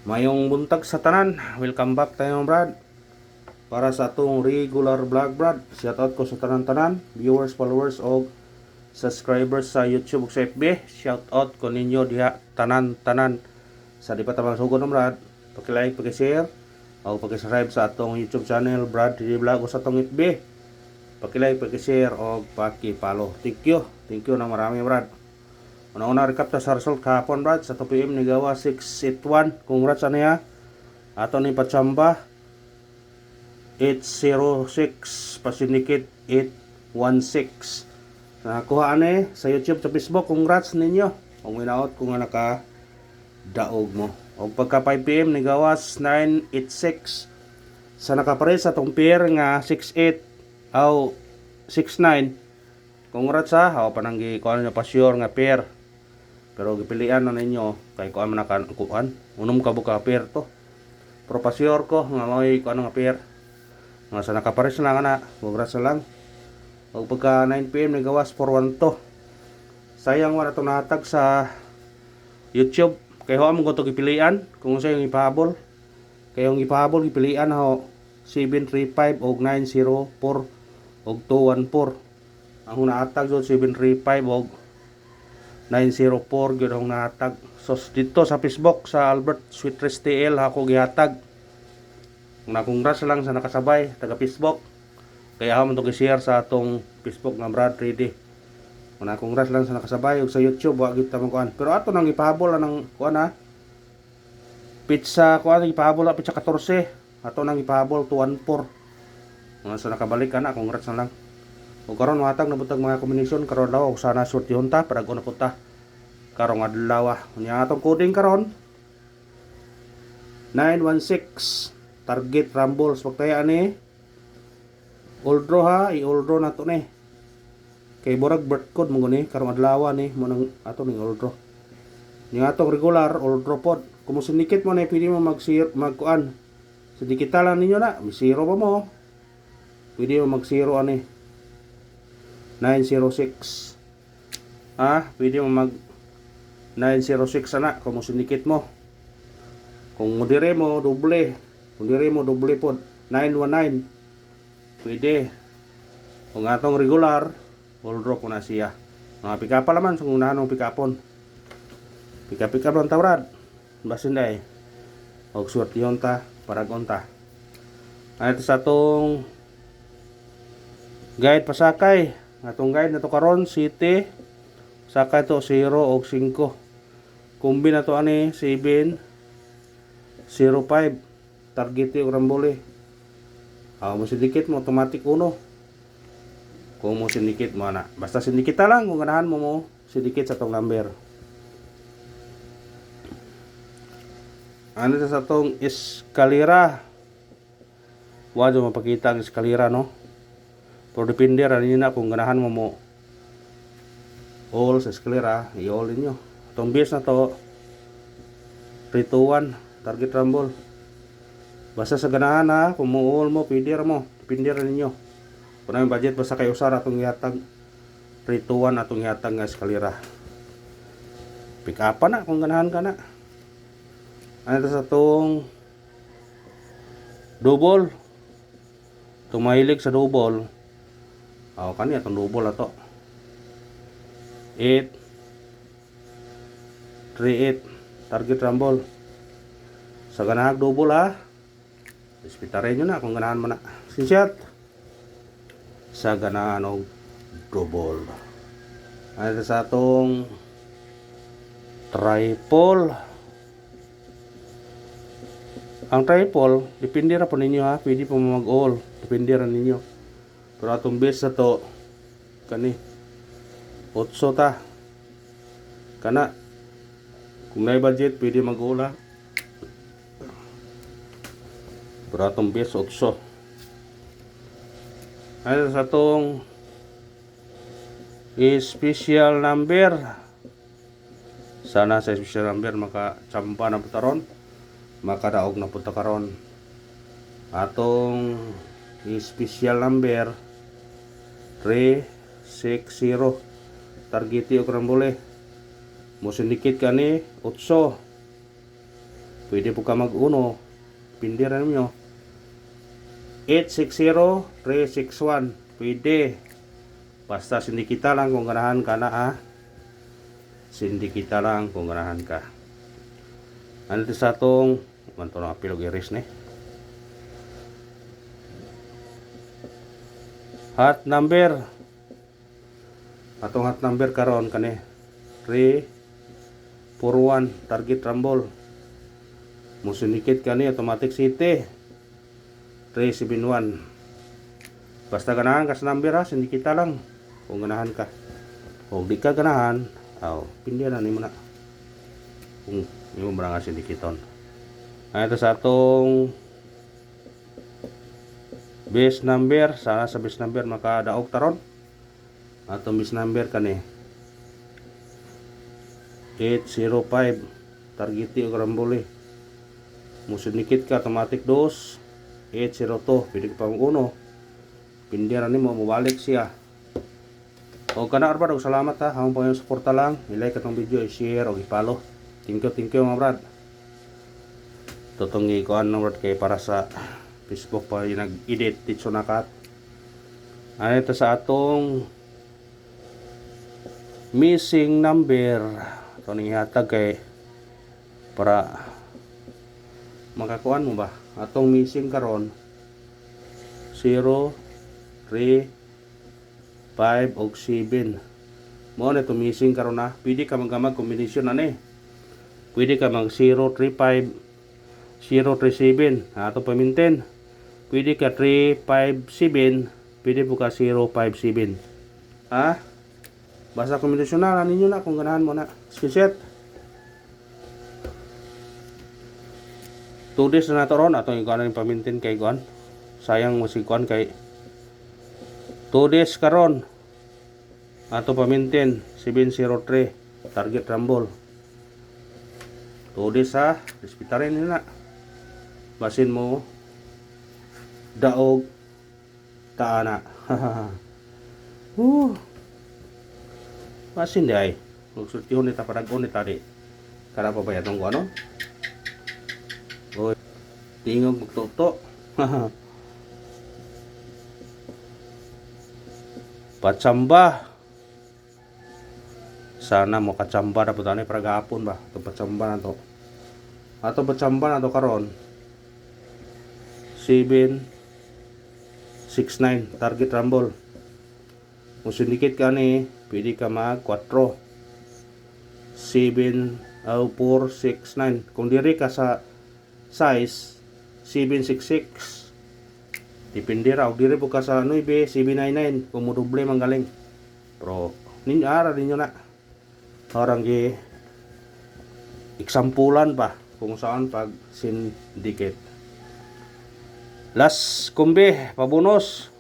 Mayong buntag sa tanan, welcome back tayo Brad. Para sa atong regular vlog Brad, shout out ko sa tanan-tanan, viewers, followers o subscribers sa YouTube ug sa FB. Shout out ko ninyo diha tanan-tanan sa di pa tamang sugod Brad. Paki-like, paki-share o paki-subscribe sa atong YouTube channel Brad TV Vlog o sa atong FB. Paki-like, paki-share o paki-follow. Thank you. Thank you na marami Brad. Una-una recap ta sa result kahapon Brad sa 2 PM ni gawa 681. Congrats aniya. Ato ni Pachamba 806 pasindikit 816. Nakakuha ani sa YouTube sa Facebook. Congrats ninyo. Kung winaot kung nga naka daog mo. O pagka 5 PM ni gawas 986 sa nakapare sa tong pair nga 68 aw 69. Congrats ha. Aw pananggi kuan nyo pa sure nga pair. Pero gipilian na ninyo kay kuan man kuan. Unom ka buka pair to. Pero pa sure ko nga may kuan nga pair. Nga sa nakapares lang ana. Congrats lang. O pagka 9 PM ni gawas 412. Sayang wala to nahatag sa YouTube. Kay ho among ko to gipilian kung sa yung ipahabol. Kay yung ipahabol gipilian ho 735 og 904 og 214. Ang nahatag jud 735 og 904 gyud ang nahatag. So dito sa Facebook sa Albert Sweetrest TL ako gihatag. Congrats lang sa nakasabay taga Facebook. Kaya ako man to gi-share sa atong Facebook nga Brad 3D. Congrats lang sa nakasabay ug sa YouTube wa gyud ta man kuan. Pero ato nang ipahabol nang kuan ha. Pizza kuan ipahabol pizza 14. Ato nang ipahabol 214. Mga sa nakabalik ana congrats na lang. O karon matag na butang mga kombinasyon karon daw og sana sortihon ta para na punta karong adlaw. Nya atong coding karon 916 target rumbles pagtaya ani old draw ha i-old draw nato ni kay burag birth code mo ni karong adlaw ni mo nang ato ning old draw. Nya atong regular old draw pod kung sinikit mo na pwede mo magkuan sidikita lang ninyo na may zero pa mo pwede mo mag zero ani 906 pwede mo mag 906 ana kung sinikit mo kung dire mo doble pod 919 pwede kung atong regular all draw ko na siya mga pikapa laman sa unahan ng pikapon pika lang tawrad basin day og suwerte yon ta paragon ta ito sa atong guide pasakay atong guide na to karon city sakay to 0 og 5 kumbi na to ani 7 05 target og rambole mo sindikit mo automatic uno kung mo sindikit mo na basta sindikit lang kung ganahan mo sindikit sa tong number ano sa tong eskalera wala mapakita ang eskalera no. Pero depende rin na kung ganahan mo all sa eskalera, i-all ninyo. Itong base na to 321 target rumble. Basta sa ganahan ha, kung mo-all mo, pwede mo. Depende rin ninyo. Kung yung budget basta kayo usara atong yatag 321 atong yatag nga eskalera. Pick up na kung ganahan ka na. Ano sa itong double. Itong mahilig sa double. Kani atong double ato 8 38 target rumble sa ganahag double ha ispitare nyo na kung ganahan mo na sinshot sa ganahan og double ano sa atong triple ang triple depende ra po ninyo ha pwede po mag all depende ra ninyo. Pero atong base na to kani 8 ta kana kung may budget pwede mag-ula pero atong base 8 ano sa atong special number sana sa special number makachampa na punta ron makadaog na punta karon atong special number 360 target yung karambole mo sindikit ka ni 8 Pwede po ka mag-uno. Pindiran nyo. 860-361. Pwede. Basta sindikita lang kung ganahan ka na Sindikita lang kung ganahan ka. Ano sa atong manto na apilog iris ni. Hot number. Atong hot number karon kani 341 target rumble. Musunikit kani automatic city 371. Basta ganahan ka sa number sindikita lang kung ganahan ka. Kung di ka ganahan, pindihan na nimo na. Kung imo bara nga sindikiton. Ito sa atong base number, sana sa base number makadaog taron. Atong base number kani 805 targeti og rambole. Musunikit ka automatic 2 802 pwede ka pang uno. Pindihan nimo mobalik siya. O kana arba og salamat hamon pa yung suporta lang. I-like atong video, i-share og i-follow. Thank you mga brad. Tutungi ko ang word kay para sa Facebook pa yung nag-edit dito nakat. Ito sa atong missing number. Ito nang ihatag kay para makakuan mo ba? Atong missing karon 0, 3, 5 og 7. Mo na ito missing karon na. Pwede ka magkamag combination ani. Pwede ka mag 035 037. Ato paminten. Pwede ka 357. Pwede po ka 057. Basta combination na ninyo na kung ganahan mo na. Screenshot. 2 days na nato ron atong ikaw na paminten kay Gon. Sayang mo si Gon kay 2 days karon ato paminten 703 target rumble 2 days respetarin nila basin mo daog taana basin di ay magsultihon nita paragon nita di kara pa ba yatong ko ano oy tingog magtuto patsamba sana mo katsamba na po tayo para gapon ba ito patsamba na to ato patsamba na to karon 769 target rumble kung sindikit ka ni pwede ka mag 4 70469 kung diri ka sa size 766 depende raw diri po ka sa 9 799 kung mo doble man galing pero ninyo ara ninyo na orang gi eksampulan pa kung saan pag syndicate last kumbi pabonus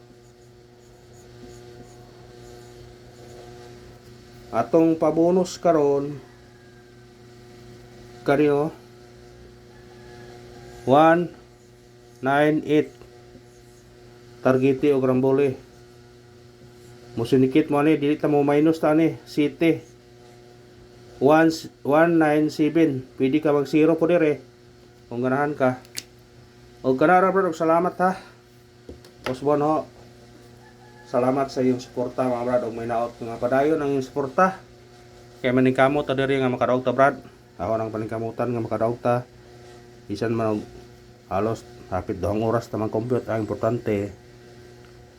atong pabonus karon kanyo 198 targeti og rambole musinikit mo ani dili ta mo minus ta ni city 197 pwede ka mag 0 po dire kung ganahan ka og kanara bro salamat Osbon ho salamat sa iyong suporta mga brad og may naot nga padayon ang iyong suporta kay maningkamot ta diri nga makadaog ta brad ako nang paningkamutan nga makadaog ta bisan man halos hapit 2 oras ta man compute ang importante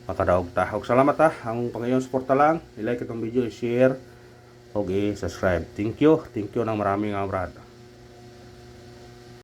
makadaog ta. Og salamat ang pangayong suporta lang. I-like itong video, i-share, og i-subscribe. Thank you nang maraming brad.